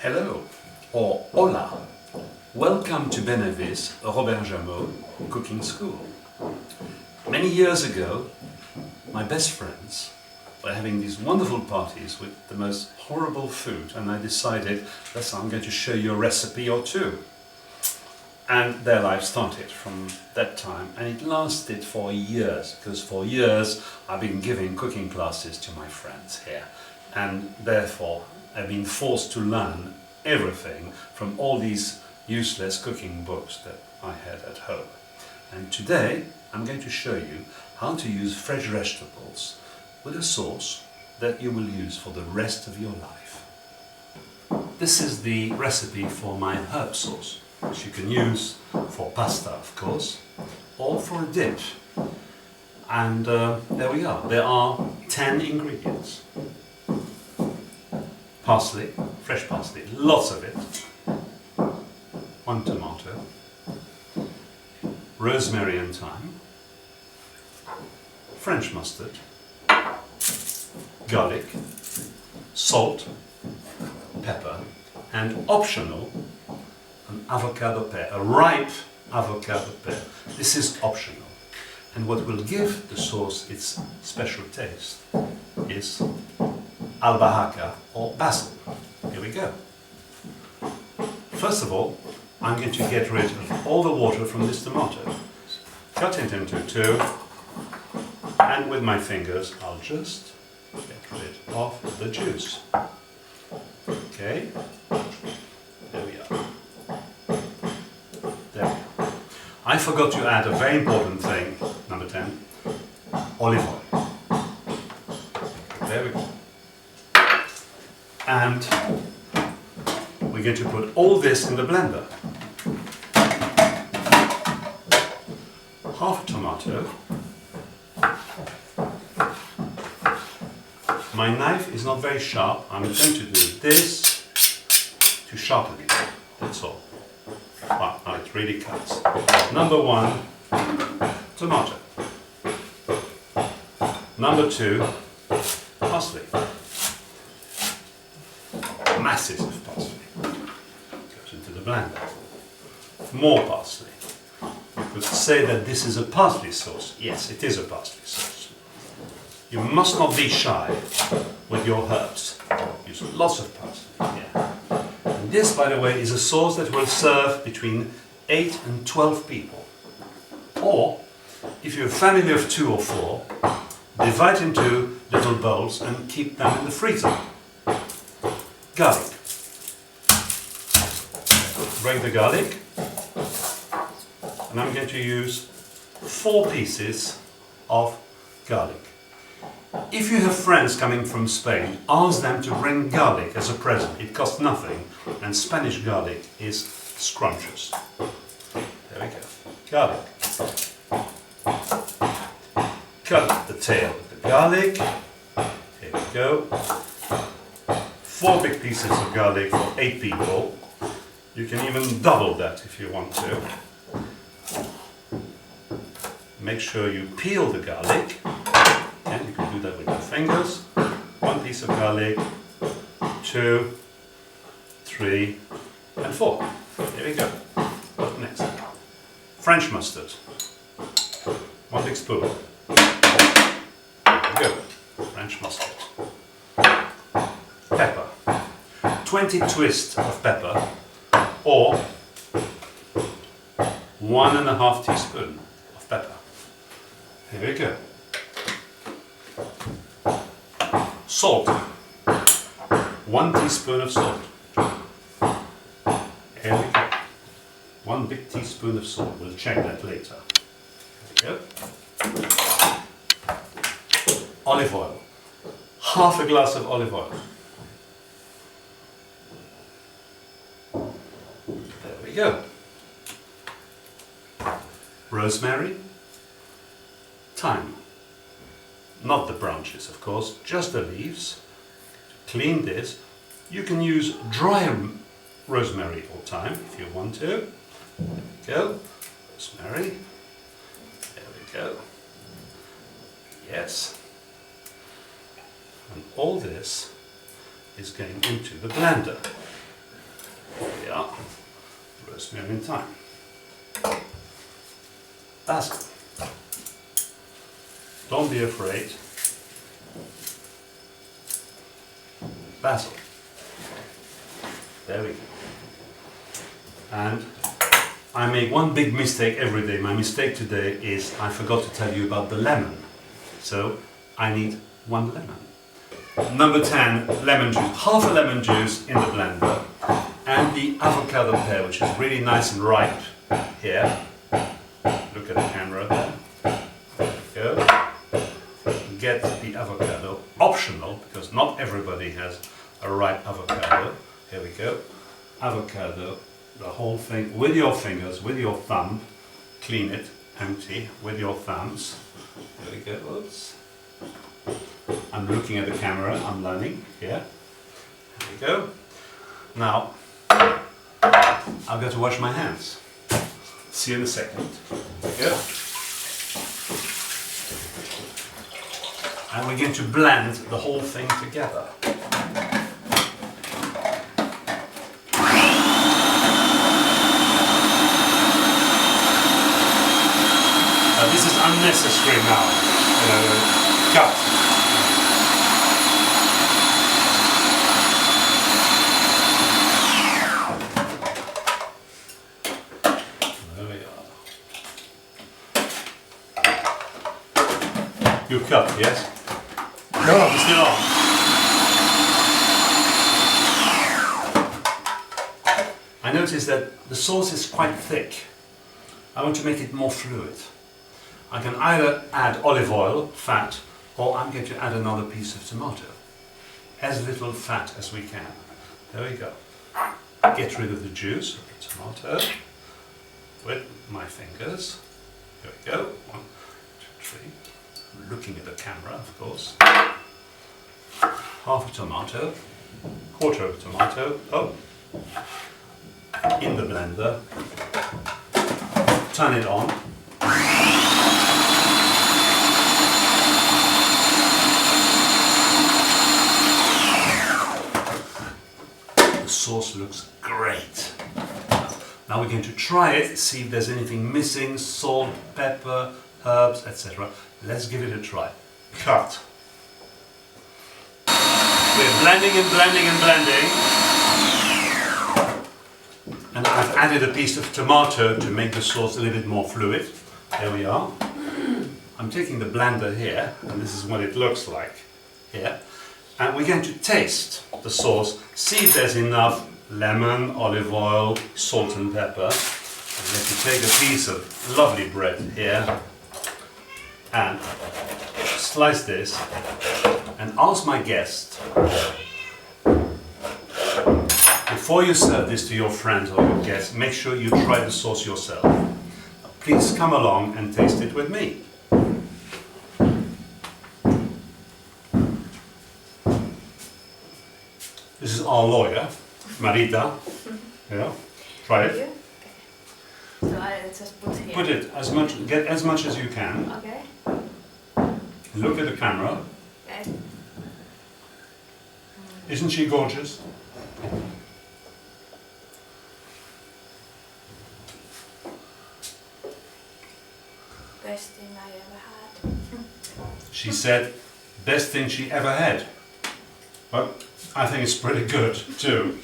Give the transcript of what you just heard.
Hello, or hola. Welcome to Benevis, Robert Germaux cooking school. Many years ago, my best friends were having these wonderful parties with the most horrible food, and I decided, listen, I'm going to show you a recipe or two. And their life started from that time, and it lasted for years, because for years I've been giving cooking classes to my friends here, and therefore I've been forced to learn everything from all these useless cooking books that I had at home. And today I'm going to show you how to use fresh vegetables with a sauce that you will use for the rest of your life. This is the recipe for my herb sauce, which you can use for pasta, of course, or for a dip. And there we are. There are 10 ingredients. Parsley, fresh parsley, lots of it. 1 tomato. Rosemary and thyme. French mustard. Garlic. Salt. Pepper. And optional, an avocado pear, a ripe avocado pear. This is optional. And what will give the sauce its special taste is albahaca or basil. Here we go. First of all, I'm going to get rid of all the water from this tomato. Cut it into two, and with my fingers I'll just get rid of the juice. Okay, there we are. There we are. I forgot to add a very important thing, number 10, olive oil. There we go. And we're going to put all this in the blender. Half a tomato. My knife is not very sharp. I'm going to do this to sharpen it. That's all. Wow, now it really cuts. Number 1, tomato. Number 2, parsley. Masses of parsley. Goes into the blender. More parsley. You could say that this is a parsley sauce. Yes, it is a parsley sauce. You must not be shy with your herbs. Use lots of parsley. Yeah. And this, by the way, is a sauce that will serve between 8 and 12 people. Or, if you're a family of 2 or 4, divide into little bowls and keep them in the freezer. Garlic. Break the garlic, and I'm going to use 4 pieces of garlic. If you have friends coming from Spain, ask them to bring garlic as a present. It costs nothing, and Spanish garlic is scrumptious. There we go. Garlic. Cut the tail of the garlic. Here we go. 4 big pieces of garlic for 8 people. You can even double that if you want to. Make sure you peel the garlic. And you can do that with your fingers. 1 piece of garlic, 2, 3, and 4. There we go. What next? French mustard. 1 big spoon. There we go. French mustard. Pepper. 20 twists of pepper, or 1½ teaspoon of pepper. Here we go. Salt. 1 teaspoon of salt. Here we go. 1 big teaspoon of salt. We'll check that later. Here we go. Olive oil. Half a glass of olive oil. There we go. Rosemary. Thyme. Not the branches, of course, just the leaves. To clean this, you can use dry rosemary or thyme if you want to. There we go. Rosemary. There we go. Yes. And all this is going into the blender. just me in time. Basil. Don't be afraid. Basil. There we go. And I make one big mistake every day. My mistake today is I forgot to tell you about the lemon. So I need 1 lemon. Number 10, lemon juice. Half a lemon juice in the blender. And the avocado pear, which is really nice and ripe here. Look at the camera there. There we go. Get the avocado. Optional, because not everybody has a ripe avocado. Here we go. Avocado. The whole thing with your fingers, with your thumb, clean it, empty, with your thumbs. There we go. Oops. I'm looking at the camera, I'm learning. Yeah. There we go. Now, I've got to wash my hands. See you in a second. There we go. And we're going to blend the whole thing together. This is unnecessary now. Cut. There we are. You cut, yes? No, it's still on. I noticed that the sauce is quite thick. I want to make it more fluid. I can either add olive oil, fat, or I'm going to add another piece of tomato. As little fat as we can. There we go. Get rid of the juice of the tomato with my fingers. Here we go. 1, 2, 3. I'm looking at the camera, of course. Half a tomato, quarter of a tomato. Oh, in the blender. Turn it on. The sauce looks great. Now we're going to try it, see if there's anything missing, salt, pepper, herbs, etc. Let's give it a try. Cut. We're blending and blending and blending. And I've added a piece of tomato to make the sauce a little bit more fluid. There we are. I'm taking the blender here, and this is what it looks like here. And we're going to taste the sauce, see if there's enough lemon, olive oil, salt and pepper. I'm going to take a piece of lovely bread here and slice this and ask my guest, before you serve this to your friends or your guests, make sure you try the sauce yourself. Please come along and taste it with me. This is our lawyer, Marita. Yeah, try it. Okay. So I just put here. Put it as much, get as much as you can. Okay. Look at the camera. Okay. Isn't she gorgeous? Best thing I ever had. She said, best thing she ever had. Well, I think it's pretty good too.